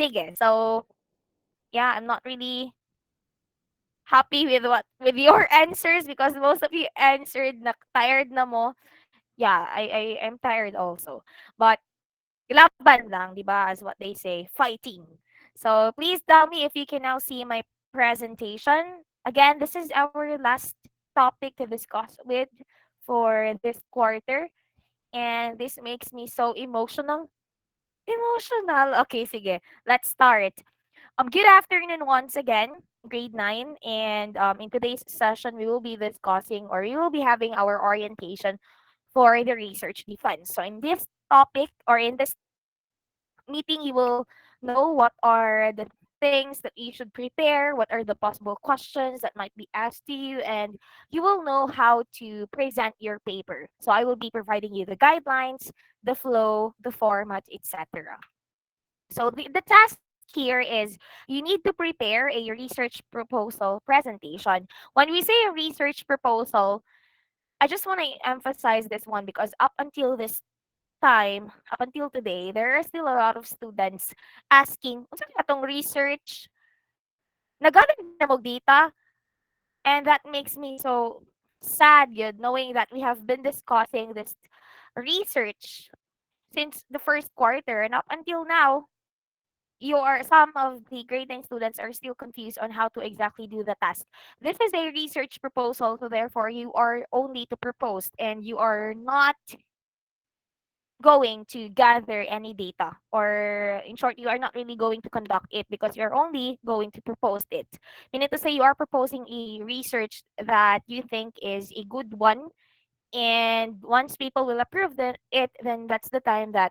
Sige. So, yeah, I'm not really happy with what with your answers because most of you answered na tired na mo. Yeah, I am tired also. But laban lang, 'di ba? As what they say, fighting. So, please tell me if you can now see my presentation. Again, this is our last topic to discuss with for this quarter. And this makes me so emotional. Emotional. Okay, sige. Let's start. Good afternoon once again, grade 9. And in today's session, we will be discussing or we will be having our orientation for the research defense. So, in this topic or in this meeting, you will know what are the things that you should prepare, what are the possible questions that might be asked to you, and you will know how to present your paper. So I will be providing you the guidelines, the flow, the format, etc. So the task here is you need to prepare a research proposal presentation. When we say a research proposal, I just want to emphasize this one because up until this time, up until today, there are still a lot of students asking, unsa kaya atong research? Nagaling na mo data? And that makes me so sad yun, knowing that we have been discussing this research since the first quarter and up until now, you are some of the grade 9 students are still confused on how to exactly do the task. This is a research proposal, so therefore you are only to propose and you are not going to gather any data, or in short, you are not really going to conduct it because you're only going to propose it. Meaning to say you are proposing a research that you think is a good one, and once people will approve it, then that's the time that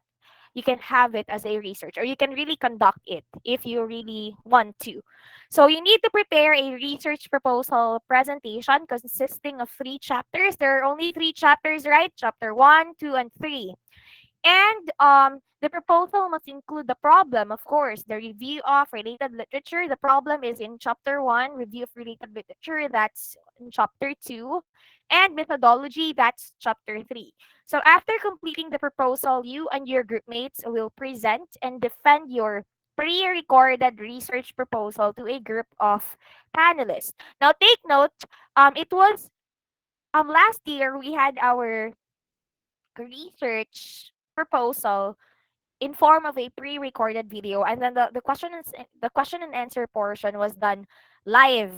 you can have it as a research, or you can really conduct it if you really want to. So you need to prepare a research proposal presentation consisting of 3 chapters. There are only 3 chapters, right? Chapter 1, 2, and 3. And the proposal must include the problem, of course, the review of related literature. The problem is in chapter 1, review of related literature, that's in chapter 2, and methodology, that's chapter 3. So after completing the proposal, you and your group mates will present and defend your pre-recorded research proposal to a group of panelists. Now take note, it was last year we had our research proposal in form of a pre-recorded video, and then the question and answer portion was done live.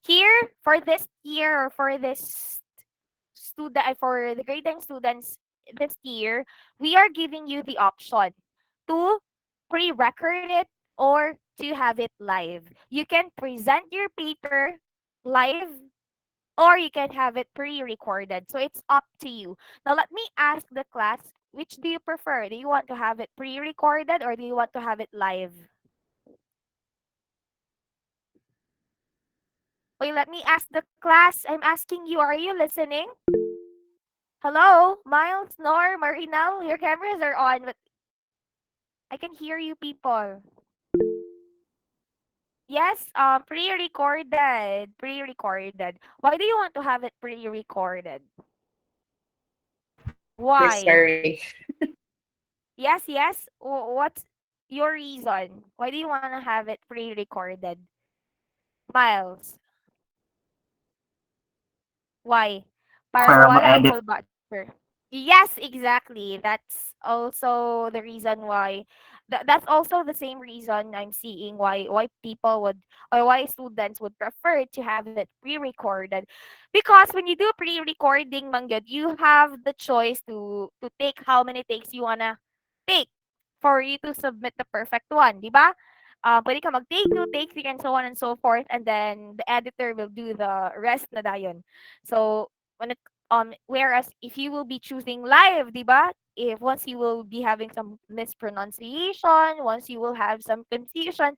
Here for this year, or for this student, for the grade 10 students this year, we are giving you the option to pre-record it or to have it live. You can present your paper live or you can have it pre-recorded. So it's up to you. Now let me ask the class, which do you prefer? Do you want to have it pre-recorded or do you want to have it live? Wait, let me ask the class. I'm asking you, are you listening? Hello, Miles, Nor, Marinal, your cameras are on, but I can hear you people. Yes, pre-recorded. Pre-recorded. Why do you want to have it pre-recorded? We're Why? sorry. Yes, yes. What's your reason? Why do you want to have it pre-recorded? Miles, why? Para Para mawala ang ma-edit. whole batcher. Yes, exactly. That's also the reason why. That's also the same reason I'm seeing why people would, or why students would prefer to have it pre-recorded, because when you do pre-recording, Mangyod, you have the choice to take how many takes you wanna take for you to submit the perfect one, di ba? Pwede ka mag-take 2, take 3, and so on and so forth, and then the editor will do the rest na dayon. So, when it whereas if you will be choosing live, 'di ba? If once you will be having some mispronunciation, once you will have some confusion,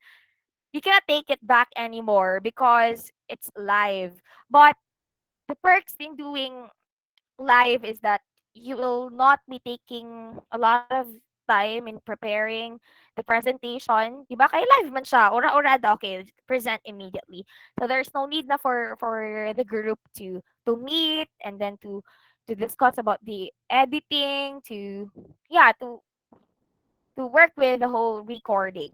you cannot take it back anymore because it's live. But the perks in doing live is that you will not be taking a lot of time in preparing the presentation. Diba? Kaya live man siya. Ora-orada, okay, present immediately. So there's no need na for the group to meet and then to discuss about the editing, to yeah, to work with the whole recording.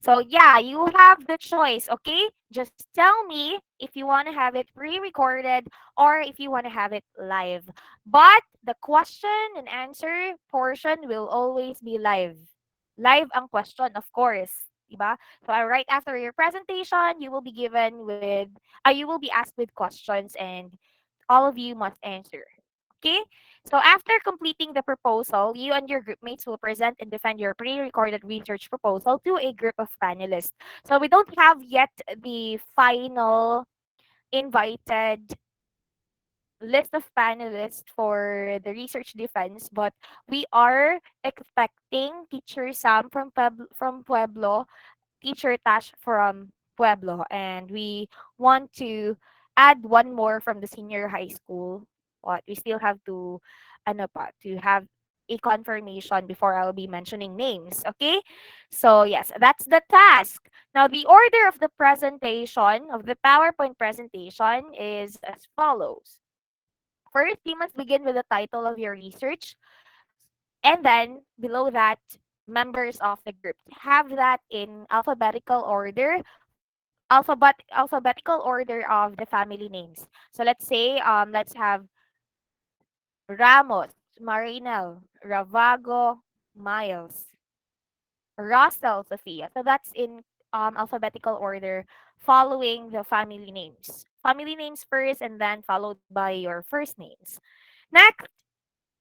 So yeah, you have the choice, okay? Just tell me if you want to have it pre-recorded or if you want to have it live. But the question and answer portion will always be live. Live ang question, of course. Diba? So right after your presentation, you will be given with, you will be asked with questions and all of you must answer. Okay? So after completing the proposal, you and your group mates will present and defend your pre-recorded research proposal to a group of panelists. So we don't have yet the final invited list of panelists for the research defense, but we are expecting teacher Sam from Pueblo, teacher Tash from Pueblo, and we want to add one more from the senior high school. But we still have to, ano pa, to have a confirmation before I'll be mentioning names. Okay, so yes, that's the task. Now the order of the presentation of the PowerPoint presentation is as follows. First, you must begin with the title of your research, and then below that, members of the group. Have that in alphabetical order, alphabetical order of the family names. So let's say let's have Ramos, Marinel, Ravago, Miles, Russell, Sophia. So that's in alphabetical order following the family names. Family names first and then followed by your first names. Next,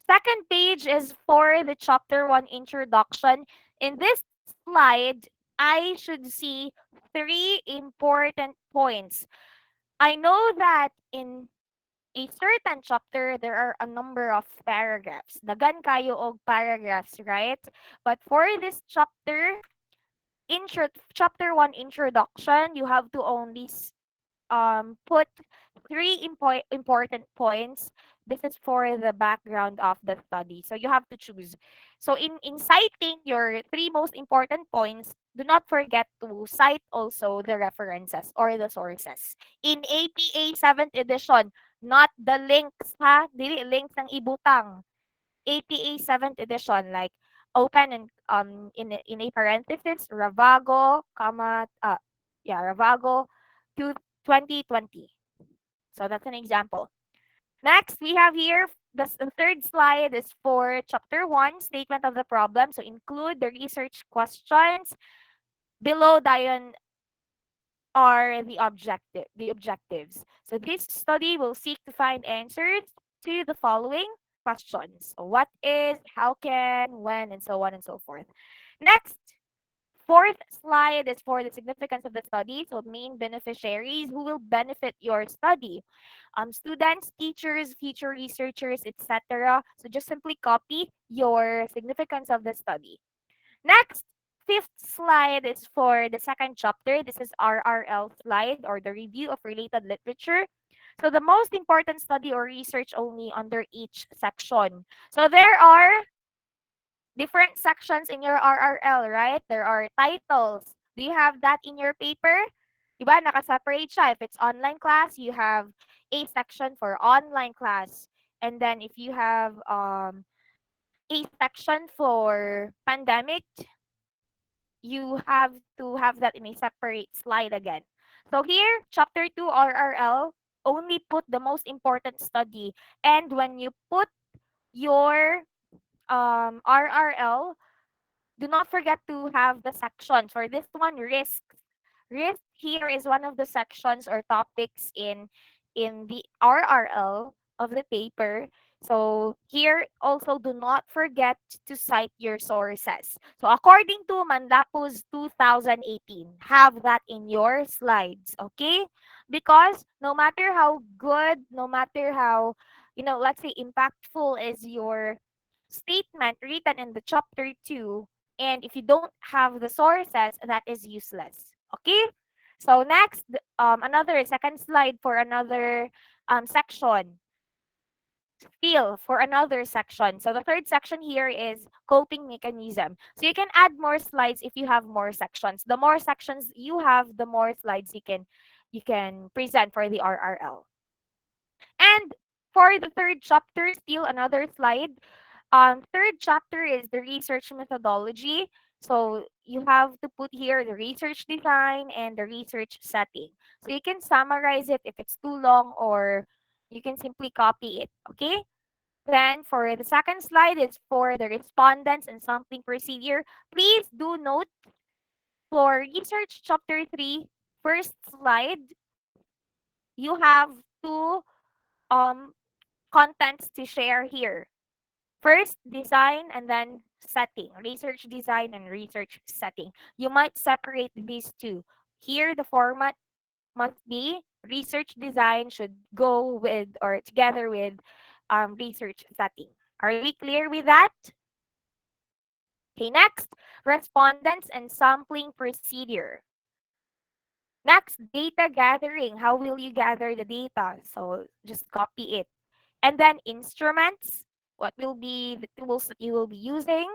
second page is for the chapter 1 introduction. In this slide, I should see three important points. I know that in a certain chapter, there are a number of paragraphs. Dagan kayo og paragraphs, right? But for this chapter, chapter 1 introduction, you have to only put three important points. This is for the background of the study. So you have to choose. So in citing your three most important points, do not forget to cite also the references or the sources. In APA 7th edition, not the links ha, dili links ng ibutang. APA 7th edition, like open and in a parenthesis, Ravago, Ravago to 2020. So that's an example. Next, we have here the third slide is for chapter 1, statement of the problem. So include the research questions. Below Diane are the objectives. So this study will seek to find answers to the following questions. So what is, how can, when, and so on and so forth. Next, fourth slide is for the significance of the study. So main beneficiaries who will benefit your study. Students, teachers, future researchers, etc. So just simply copy your significance of the study. Next, fifth slide is for the second chapter. This is RRL slide or the review of related literature. So the most important study or research only under each section. So there are different sections in your RRL, right? There are titles. Do you have that in your paper? Diba, nakaseparate siya. If it's online class, you have a section for online class. And then if you have a section for pandemic, you have to have that in a separate slide again. So here, chapter 2 RRL, only put the most important study. And when you put your RRL, do not forget to have the section. For this one, risks. Risk here is one of the sections or topics in the RRL of the paper. So here also do not forget to cite your sources. So according to Mandapus 2018, have that in your slides, okay? Because no matter how good, no matter how, let's say impactful is your statement written in the chapter 2, and if you don't have the sources, that is useless. Okay? So next, another second slide for another section. Feel for another section. So the third section here is coping mechanism. So you can add more slides if you have more sections. The more sections you have, the more slides you can present for the RRL. And for the third chapter, still another slide. Third chapter is the research methodology. So you have to put here the research design and the research setting. So you can summarize it if it's too long, or you can simply copy it. Okay? Then for the second slide is for the respondents and sampling procedure. Please do note for research chapter 3, first slide, you have two um contents to share here. First, design, and then setting. Research design and research setting. You might separate these two. Here, the format must be research design should go with or together with research setting. Are we clear with that? Okay, next, respondents and sampling procedure. Next, data gathering. How will you gather the data? So just copy it. And then instruments. What will be the tools that you will be using?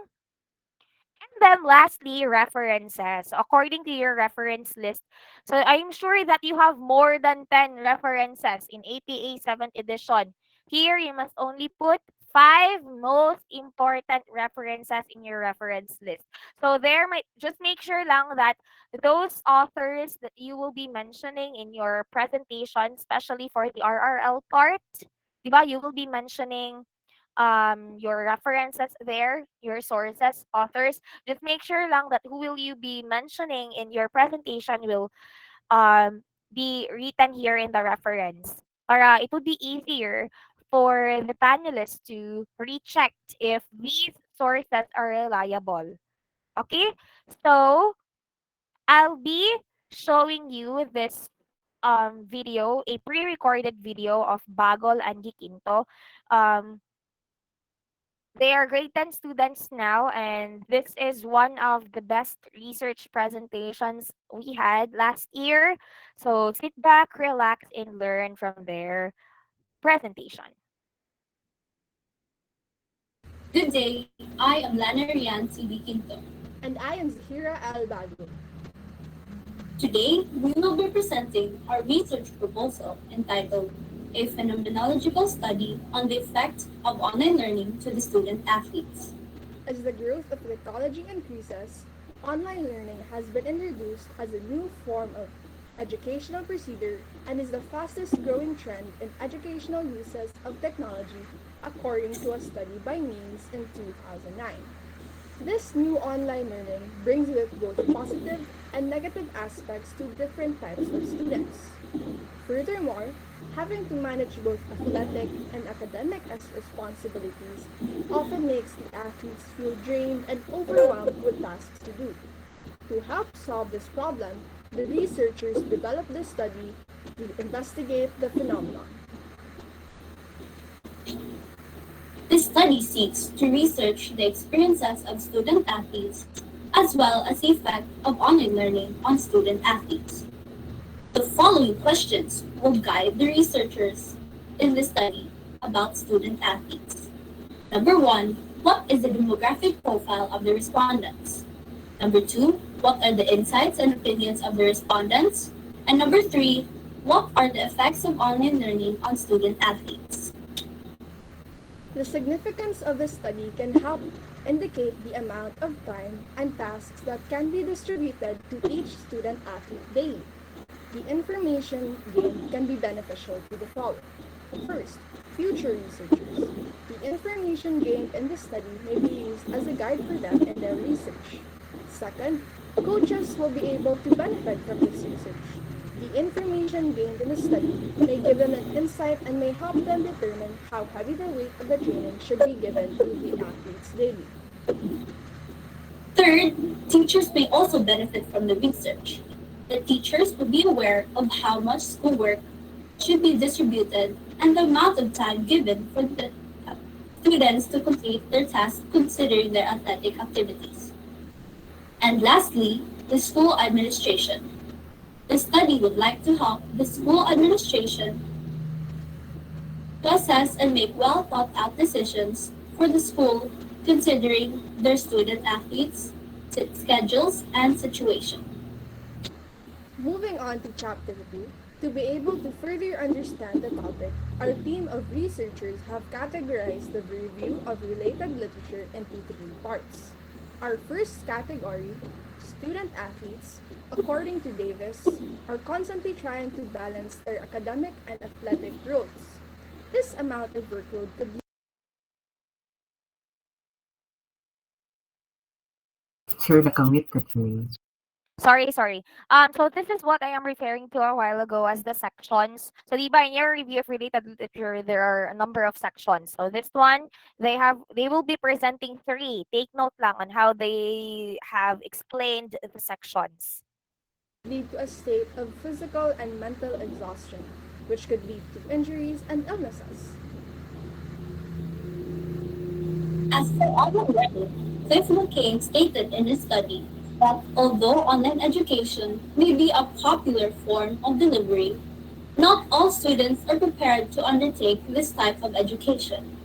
And then lastly, references. So according to your reference list, so I'm sure that you have more than 10 references in APA 7th edition. Here, you must only put 5 most important references in your reference list. So there might just make sure lang that those authors that you will be mentioning in your presentation, especially for the RRL part, diba, you will be mentioning your references there, your sources, authors. Just make sure lang that who will you be mentioning in your presentation will be written here in the reference. Para it would be easier for the panelists to recheck if these sources are reliable. Okay? So I'll be showing you this video, a pre-recorded video of Bagol and Gikinto. Um, They are grade 10 students now, and this is one of the best research presentations we had last year. So sit back, relax, and learn from their presentation. Good day, I am Lana Rian C.B. Quinto. And I am Zahira Albago. Today, we will be presenting our research proposal entitled A Phenomenological Study on the Effect of Online Learning to the Student Athletes. As the growth of technology increases, online learning has been introduced as a new form of educational procedure and is the fastest growing trend in educational uses of technology according to a study by Means in 2009. This new online learning brings with it both positive and negative aspects to different types of students. Furthermore, having to manage both athletic and academic responsibilities often makes the athletes feel drained and overwhelmed with tasks to do. To help solve this problem, the researchers developed this study to investigate the phenomenon. This study seeks to research the experiences of student athletes as well as the effect of online learning on student athletes. The following questions will guide the researchers in the study about student athletes. Number one, what is the demographic profile of the respondents? Number two, what are the insights and opinions of the respondents? And number three, what are the effects of online learning on student athletes? The significance of the study can help indicate the amount of time and tasks that can be distributed to each student athlete daily. The information gained can be beneficial to the following. First, future researchers. The information gained in the study may be used as a guide for them in their research. Second, coaches will be able to benefit from this research. The information gained in the study may give them an insight and may help them determine how heavy the weight of the training should be given to the athletes daily. Third, teachers may also benefit from the research. The teachers will be aware of how much schoolwork should be distributed and the amount of time given for the students to complete their tasks considering their athletic activities. And lastly, the school administration. The study would like to help the school administration to assess and make well thought out decisions for the school considering their student athletes, schedules, and situation. Moving on to chapter 2, to be able to further understand the topic, our team of researchers have categorized the review of related literature into three parts. Our first category, student athletes, according to Davis, are constantly trying to balance their academic and athletic roles. This amount of workload could Sure, nakamute ka, Trey. Sorry. So this is what I am referring to a while ago as the sections. So, di ba, in your review of related literature, there are a number of sections. So this one, they will be presenting three. Take note lang on how they have explained the sections. lead to a state of physical and mental exhaustion, which could lead to injuries and illnesses. As for online learning, Cliff McCain stated in his study that although online education may be a popular form of delivery, not all students are prepared to undertake this type of education.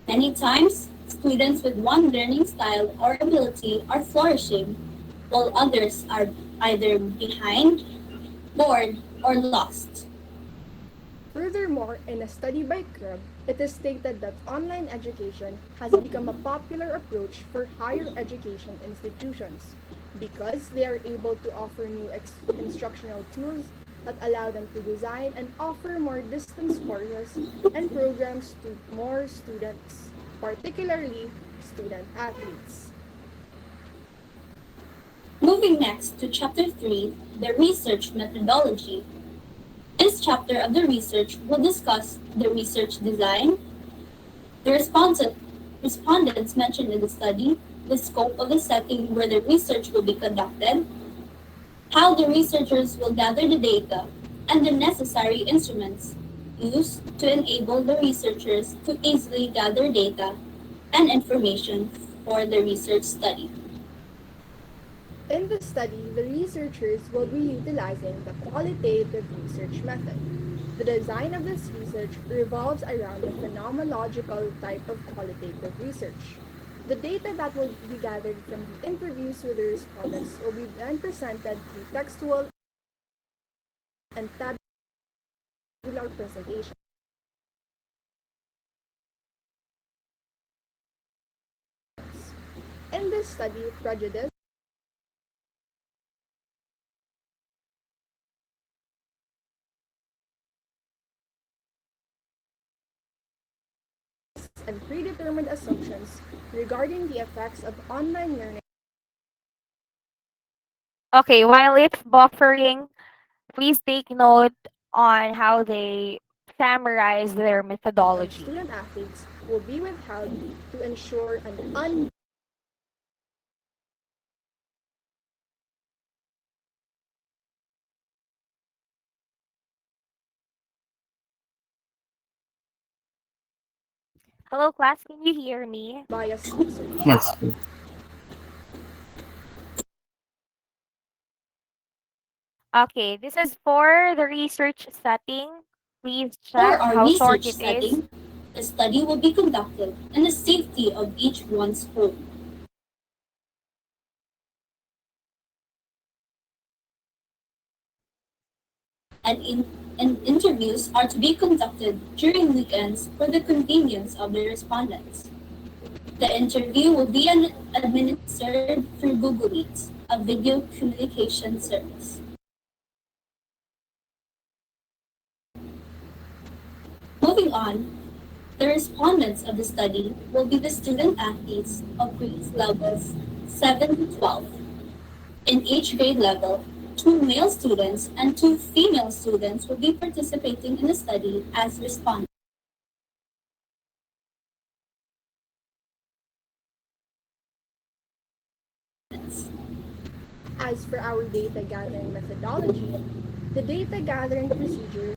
Many times, students with one learning style or ability are flourishing, while others are either behind, bored, or lost. Furthermore, in a study by Krubb, it is stated that online education has become a popular approach for higher education institutions because they are able to offer new instructional tools that allow them to design and offer more distance courses and programs to more students, particularly student athletes. Moving next to Chapter 3, the research methodology. This chapter of the research will discuss the research design, the respondents mentioned in the study, the scope of the setting where the research will be conducted, how the researchers will gather the data, and the necessary instruments used to enable the researchers to easily gather data and information for the research study. In the study, the researchers will be utilizing the qualitative research method. The design of this research revolves around the phenomenological type of qualitative research. The data that will be gathered from the interviews with the respondents will be then presented through textual and tabular presentations. In this study, prejudice and predetermined assumptions regarding the effects of online learning Okay, while it's buffering, please take note on how they summarize their on methodology. student athletes will be withheld to ensure an un Hello, class. Can you hear me? biased research. Yes, Trey. Okay, this is for the research setting. Please For check our how short research it is. setting, the study will be conducted in the safety of each one's home. And interviews are to be conducted during weekends for the convenience of the respondents. The interview will be administered through Google Meet, a video communication service. Moving on, the respondents of the study will be the student athletes of grades levels 7 to 12. In each grade level, two male students and two female students will be participating in the study as respondents. As for our data gathering methodology, the data gathering procedure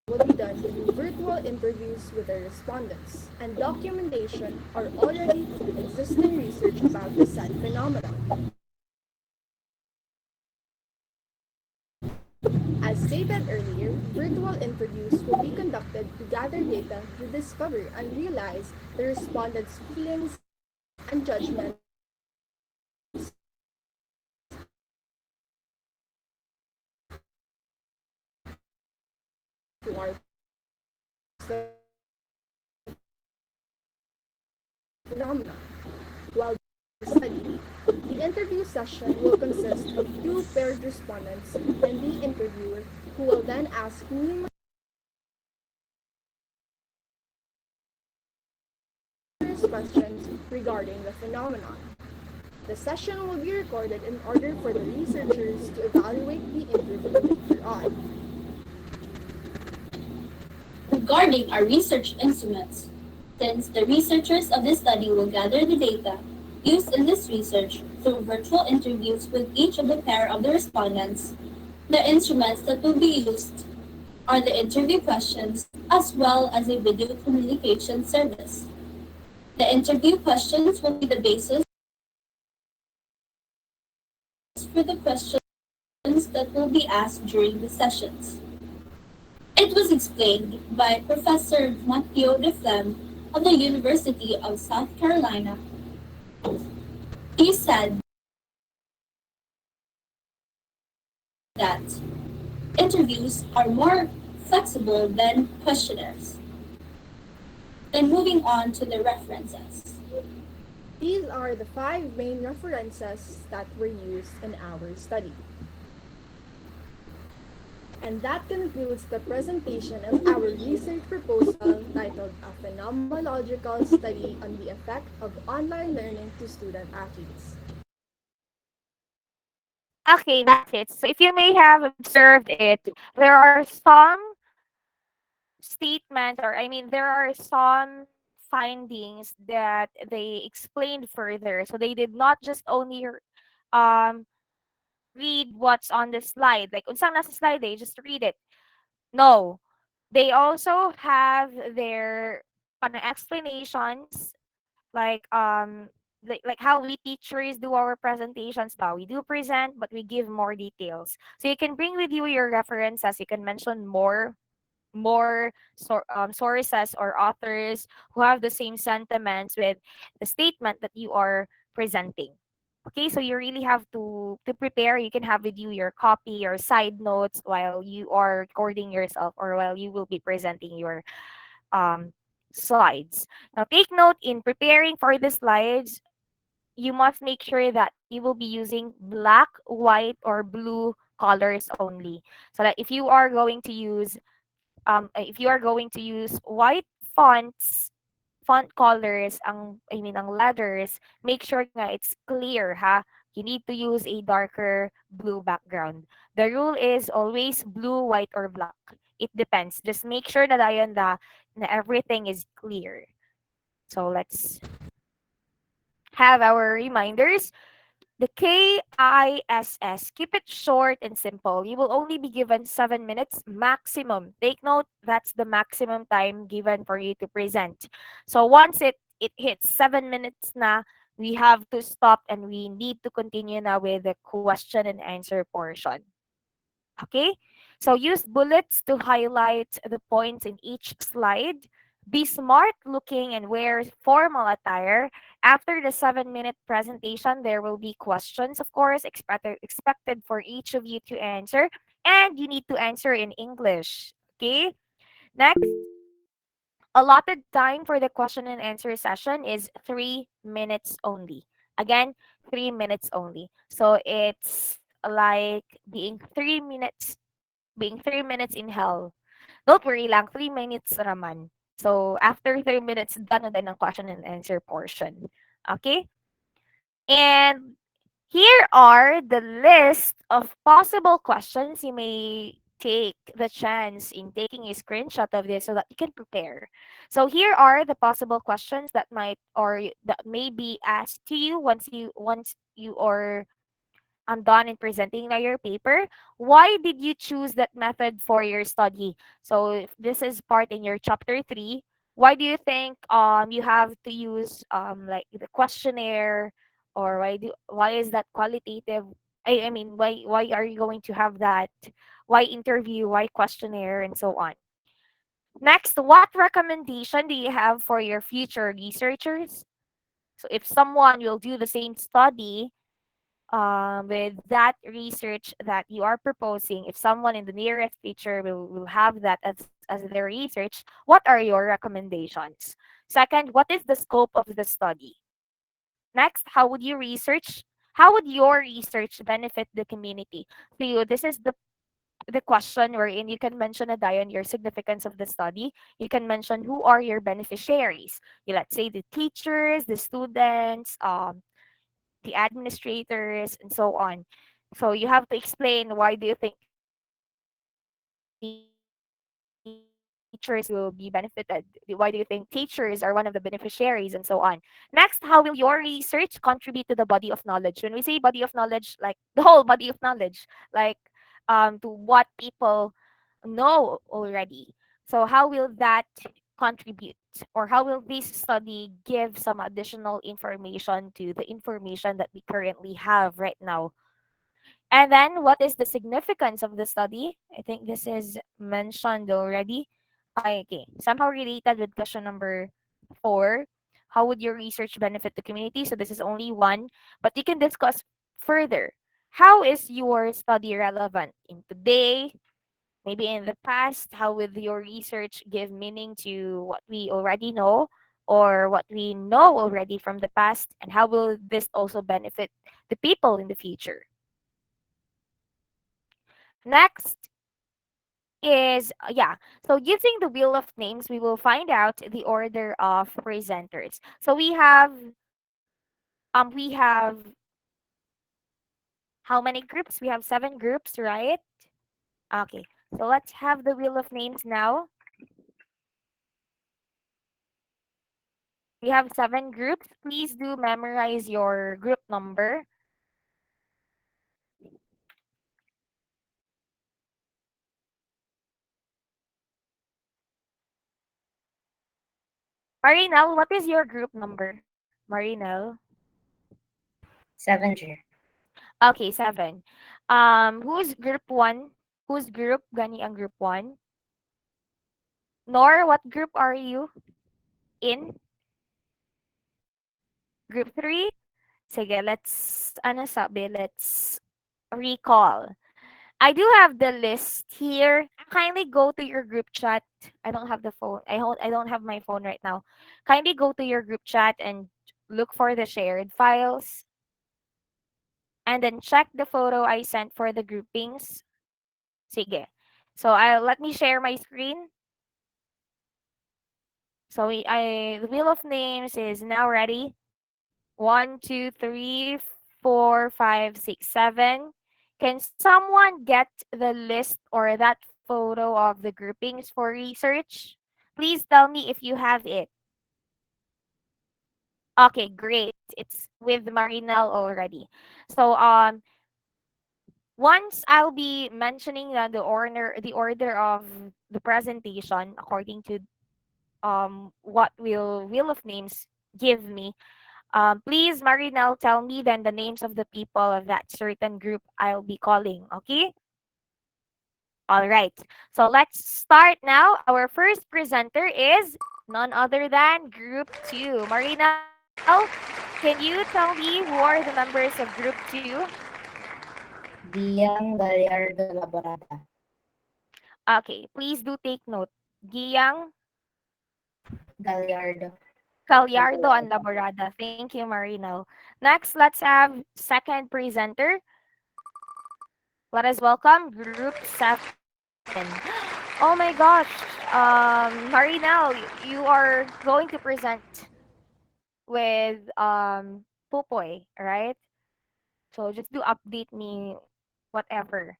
will be done through virtual interviews with the respondents, and documentation are already existing research about the said phenomenon. As stated earlier, virtual interviews will be conducted to gather data to discover and realize the respondents' feelings and judgments to our phenomena. While the study, the interview session will consist of two paired respondents and the interviewer, who will then ask numerous questions regarding the phenomenon. The session will be recorded in order for the researchers to evaluate the interview later on. Regarding our research instruments, since the researchers of this study will gather the data used in this research through virtual interviews with each of the pair of the respondents, the instruments that will be used are the interview questions as well as a video communication service. The interview questions will be the basis for the questions that will be asked during the sessions. It was explained by Professor Matthew DeFlem of the University of South Carolina. He said that interviews are more flexible than questionnaires. Then moving on to the references. These are the five main references that were used in our study. And that concludes the presentation of our research proposal titled A Phenomenological Study on the Effect of Online Learning to Student Athletes. Okay, that's it. So if you may have observed it, there are some statements, or I mean, there are some findings that they explained further. So they did not just only um read what's on the slide. Like, unsang nasa slide, they just read it. No, they also have their explanations, like like how we teachers do our presentations now. We do present, but we give more details. So you can bring with you your references. You can mention more sources or authors who have the same sentiments with the statement that you are presenting. Okay, so you really have to prepare. You can have with you your copy, your side notes while you are recording yourself or while you will be presenting your um, slides. Now, take note in preparing for the slides, you must make sure that you will be using black, white, or blue colors only. So that if you are going to use white font colors, ang letters, make sure nga it's clear, ha. You need to use a darker blue background. The rule is always blue, white, or black. It depends. Just make sure that na everything is clear. So let's have our reminders. The KISS. Keep it short and simple. You will only be given 7 minutes maximum. Take note, that's the maximum time given for you to present. So once it hits 7 minutes na, we have to stop and we need to continue now with the question and answer portion. Okay? So use bullets to highlight the points in each slide. Be smart looking and wear formal attire. After the 7 minute presentation, there will be questions, of course, expected for each of you to answer. And you need to answer in English. Okay? Next, allotted time for the question and answer session is 3 minutes only. Again, 3 minutes only. So it's like being 3 minutes in hell. Don't worry lang, 3 minutes naman. So, after 3 minutes, done na din ang question and answer portion. Okay? And here are the list of possible questions. You may take the chance in taking a screenshot of this so that you can prepare. So here are the possible questions that might or that may be asked to you once you are done in presenting now your paper. Why did you choose that method for your study? So if this is part in your chapter 3. Why do you think you have to use like the questionnaire, or why is that qualitative? I mean, why are you going to have that? Why interview? Why questionnaire, and so on? Next, what recommendation do you have for your future researchers? So if someone will do the same study with that research that you are proposing, if someone in the nearest future will have that as their research, what are your recommendations? Second, what is the scope of the study? Next, how would your research benefit the community? So this is the question wherein you can mention a Dion your significance of the study. You can mention who are your beneficiaries. Let's say the teachers, the students, the administrators, and so on. So you have to explain why do you think teachers will be benefited? Why do you think teachers are one of the beneficiaries and so on? Next, how will your research contribute to the body of knowledge? When we say body of knowledge, like the whole body of knowledge, like to what people know already. So how will that contribute, or how will this study give some additional information to the information that we currently have right now? And then what is the significance of the study? I think this is mentioned already. Okay, somehow related with question number 4. How would your research benefit the community? So this is only one, but you can discuss further. How is your study relevant in today, maybe in the past? How will your research give meaning to what we already know or what we know already from the past? And how will this also benefit the people in the future? Next is, so using the wheel of names, we will find out the order of presenters. So we have how many groups? We have 7 groups, right? Okay. So let's have the wheel of names now. We have 7 groups. Please do memorize your group number. Marinel, what is your group number? Marinel. 7, sir. Okay, 7. Who's group 1? Whose group? Gani ang group 1? Nor, what group are you in? Group 3? Sige, let's recall. I do have the list here. Kindly go to your group chat. I don't have the phone. I don't have my phone right now. Kindly go to your group chat and look for the shared files and then check the photo I sent for the groupings. Sige. So let me share my screen. So the wheel of names is now ready. 1, 2, 3, 4, 5, 6, 7. Can someone get the list or that photo of the groupings for research? Please tell me if you have it. Okay, great. It's with Marinel already. So once I'll be mentioning the order of the presentation according to what will Wheel of Names give me. Please, Marinel, tell me then the names of the people of that certain group I'll be calling. Okay? All right. So let's start now. Our first presenter is none other than Group 2. Marinel, can you tell me who are the members of Group 2? Diang Gallardo Laborada. Okay, please do take note. Giyang, Gallardo Calyardo, and Laborada. Laborada. Thank you, Marinel. Next, let's have second presenter. Let us welcome Group 7. Oh my gosh. Marinel, you are going to present with Pupoy, right? So just do update me whatever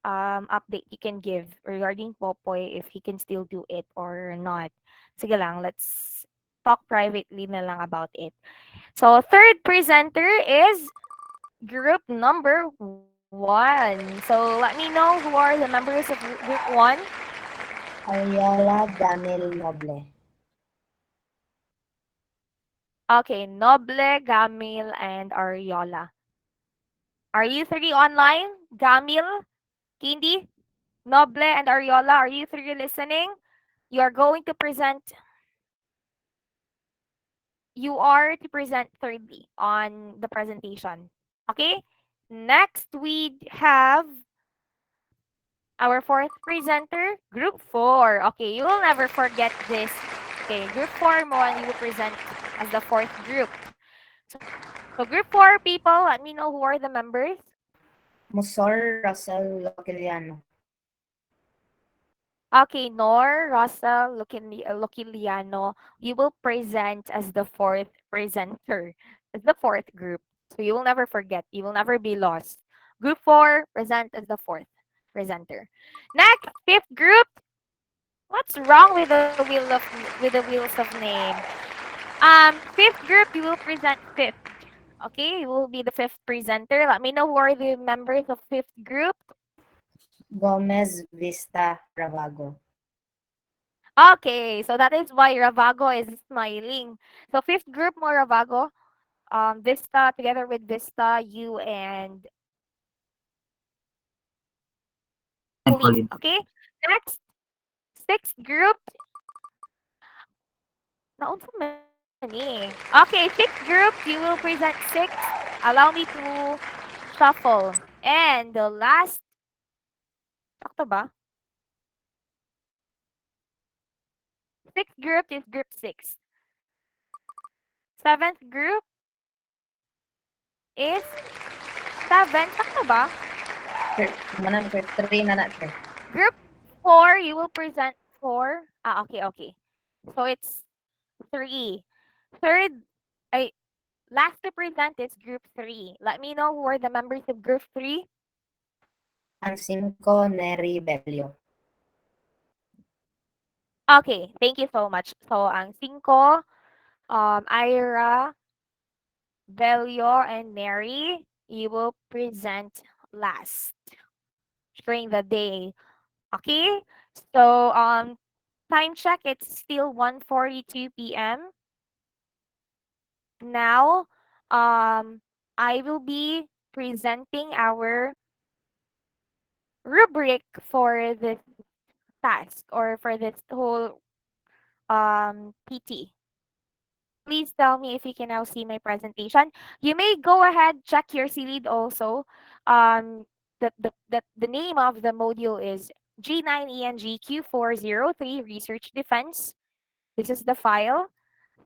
update you can give regarding Popoy if he can still do it or not. Sige lang, let's talk privately na lang about it. So third presenter is group number 1. So let me know who are the members of group 1. Ariola Gamil Noble. Okay, Noble, Gamil, and Ariola. Are you 3 online? Gamil, Kindi, Noble, and Ariola, are you 3 listening? You are going to present, you are to present thirdly on the presentation. Okay? Next, we have our fourth presenter, group 4. Okay, you will never forget this Okay, group 4 mo and you will present as the fourth group. So group 4 people, let me know who are the members. Musor Russell Loquiliano. Okay, Nor, Russell, Luciliano, you will present as the fourth presenter, as the fourth group. So you will never forget, you will never be lost. Group 4, present as the fourth presenter. Next, fifth group. What's wrong with the wheels of name? Fifth group, you will present fifth. Okay, you will be the fifth presenter. Let me know who are the members of fifth group. Gomez Vista Ravago. Okay, so that is why Ravago is smiling. So fifth group mo Ravago, Vista together with Vista, you and And Pauline. Pauline. Okay, next sixth group. Naunsa mani. Okay, sixth group, you will present six. Allow me to shuffle. And the last, sakto ba? Sixth group is group 6. Seventh group is 7. Sakto ba? Manang sir, 3 na na sir. Group 4, you will present 4. Okay, okay. So it's 3. Third, I last to present is group 3. Let me know who are the members of group 3. Ang 5, Neri Belio. Okay, thank you so much. So ang 5, Ira, Velio, and Mary, you will present last during the day. Okay? So time check, it's still 1:42 p.m. Now, I will be presenting our rubric for this task or for this whole PT. Please tell me if you can now see my presentation. You may go ahead, check your CLEAD also. The name of the module is G9ENGQ403 Research Defense. This is the file.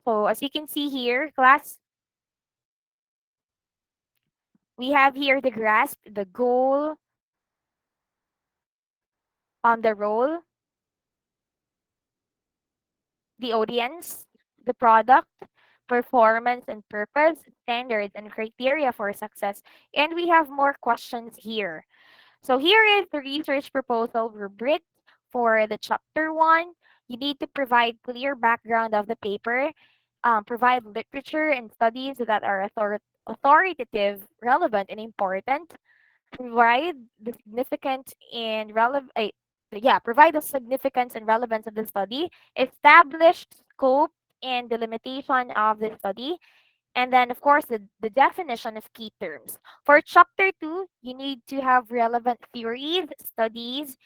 So as you can see here, class, we have here the grasp, the goal, on the role, the audience, the product, performance and purpose, standards and criteria for success. And we have more questions here. So here is the research proposal rubric for the chapter 1. You need to provide clear background of the paper, provide literature and studies that are authoritative, relevant, and important, provide the significant and relevant provide the significance and relevance of the study, establish scope and the limitation of the study, and then of course the definition of key terms. For chapter 2, you need to have relevant theories, studies,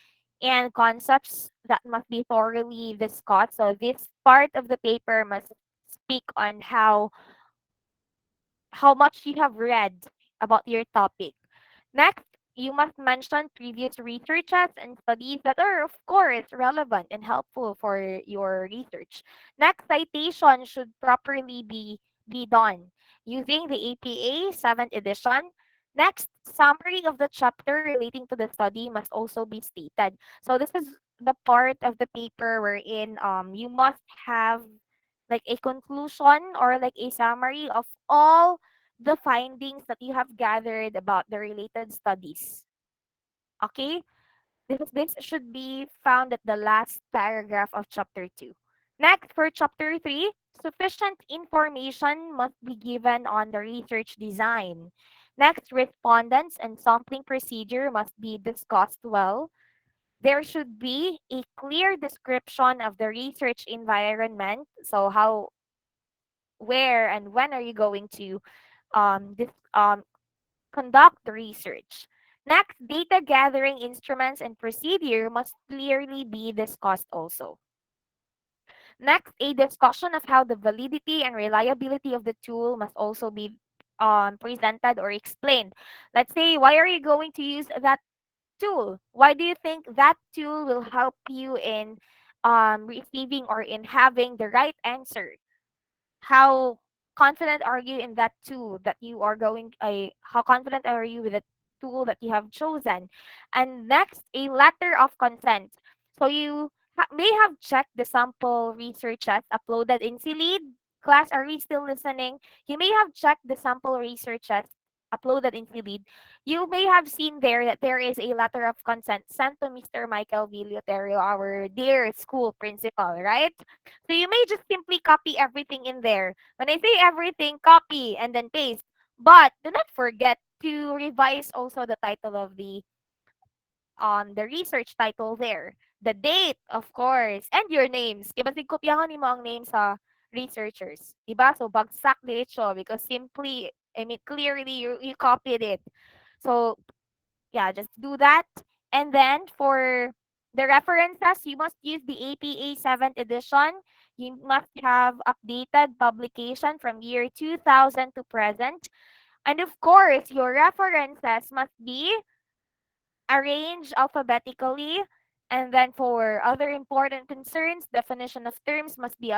and concepts that must be thoroughly discussed. So this part of the paper must speak on how much you have read about your topic. Next, you must mention previous researches and studies that are, of course, relevant and helpful for your research. Next, citation should properly be done using the APA 7th edition. Next, summary of the chapter relating to the study must also be stated. So this is the part of the paper wherein you must have like a conclusion or like a summary of all the findings that you have gathered about the related studies. Okay? This should be found at the last paragraph of chapter 2. Next, for chapter 3, sufficient information must be given on the research design. Next, respondents and sampling procedure must be discussed well. There should be a clear description of the research environment. So how, where, and when are you going to this conduct the research. Next, data gathering instruments and procedure must clearly be discussed also. Next, a discussion of how the validity and reliability of the tool must also be presented or explained. Let's say, why are you going to use that tool? Why do you think that tool will help you in receiving or in having the right answer? How confident are you in that tool that you are going how confident are you with the tool that you have chosen? And next, a letter of consent. So you may have checked the sample researches uploaded in CLEAD. Class, are we still listening? You may have checked the sample researches uploaded in CLEAD. You may have seen there that there is a letter of consent sent to Mr. Michael V. Leoterio, our dear school principal, right? So you may just simply copy everything in there. When I say everything, copy and then paste. But do not forget to revise also the title of the research title there. The date, of course, and your names. Kaya basig kopyahan mo ang name sa researchers. Diba? So bagsak diretso because simply, I mean, clearly you copied it. So yeah, just do that. And then for the references, you must use the APA 7th edition. You must have updated publication from year 2000 to present. And of course, your references must be arranged alphabetically. And then for other important concerns, definition of terms must be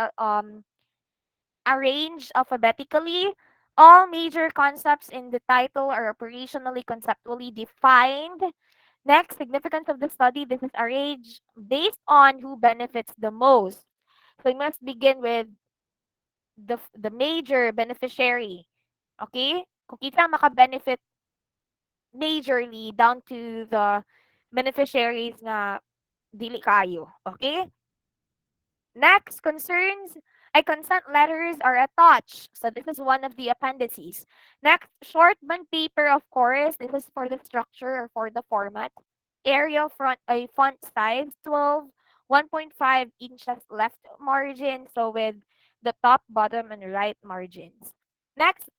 arranged alphabetically. All major concepts in the title are operationally conceptually defined. Next, significance of the study. This is arranged based on who benefits the most. So we must begin with the major beneficiary. Okay? Kung kita maka-benefit majorly down to the beneficiaries nga dili kayo. Okay? Next, concerns. Consent letters are attached. So this is one of the appendices. Next, short bond paper, of course. This is for the structure or for the format. Arial font size 12, 1.5 inches left margin. So with the top, bottom, and right margins. Next,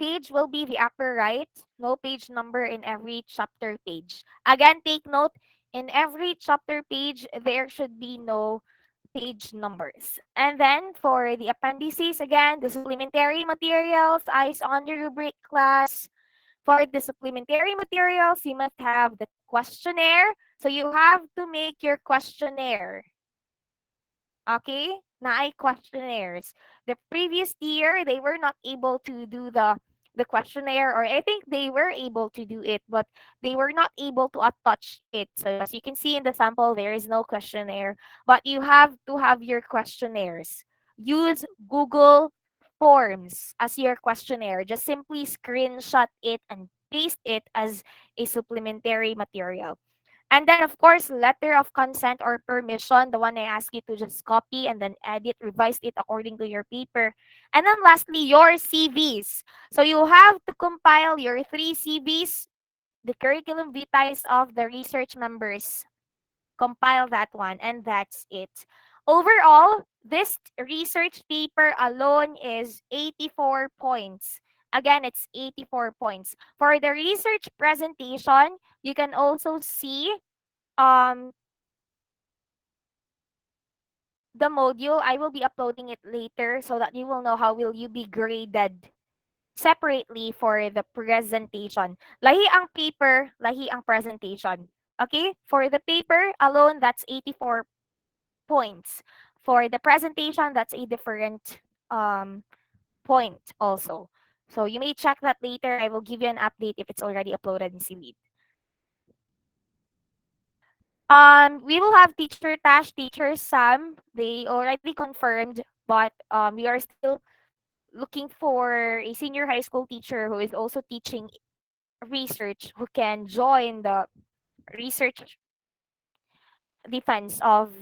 page will be the upper right. No page number in every chapter page. Again, take note, in every chapter page, there should be no page numbers. And then for the appendices, again, the supplementary materials, eyes on the rubric class. For the supplementary materials, you must have the questionnaire. So you have to make your questionnaire. Okay? Na questionnaires. The previous year, they were not able to do the questionnaire, or I think they were able to do it, but they were not able to attach it. So as you can see in the sample, there is no questionnaire, but you have to have your questionnaires. Use Google Forms as your questionnaire. Just simply screenshot it and paste it as a supplementary material. And then, of course, letter of consent or permission, the one I ask you to just copy and then edit, revise it according to your paper. And then lastly, your CVs. So you have to compile your 3 CVs, the curriculum vitae of the research members. Compile that one, and that's it. Overall, this research paper alone is 84 points. Again, it's 84 points. For the research presentation, you can also see um the module. I will be uploading it later so that you will know how will you be graded separately for the presentation. Lahi ang paper, lahi ang presentation. Okay? For the paper alone, that's 84 points. For the presentation, that's a different um point also. So you may check that later. I will give you an update if it's already uploaded in CLEAD. We will have teacher Tash, teacher Sam. They already confirmed, but we are still looking for a senior high school teacher who is also teaching research who can join the research defense of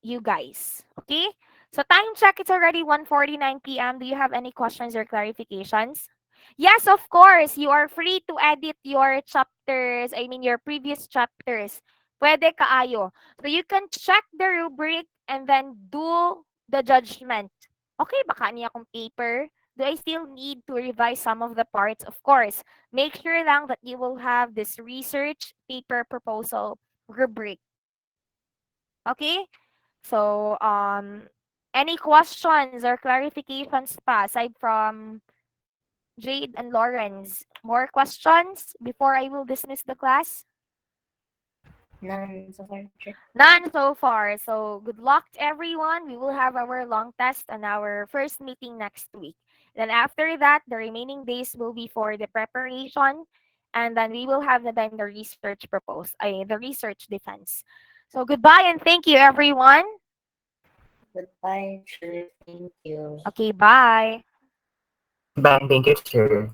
you guys. Okay? So time check, it's already 1:49 p.m. Do you have any questions or clarifications? Yes, of course. You are free to edit your chapters, I mean your previous chapters. Pwede kaayo. So you can check the rubric and then do the judgment. Okay, baka niya akong paper. Do I still need to revise some of the parts? Of course. Make sure lang that you will have this research paper proposal rubric. Okay? So, any questions or clarifications pa aside from Jade and Lawrence? More questions before I will dismiss the class? None so far, sir. None so far. So good luck to everyone. We will have our long test on our first meeting next week. Then after that, the remaining days will be for the preparation, and then we will have the research the research defense. So goodbye and thank you, everyone. Goodbye, sir. Thank you. Okay, bye. Bye. Thank you, sir.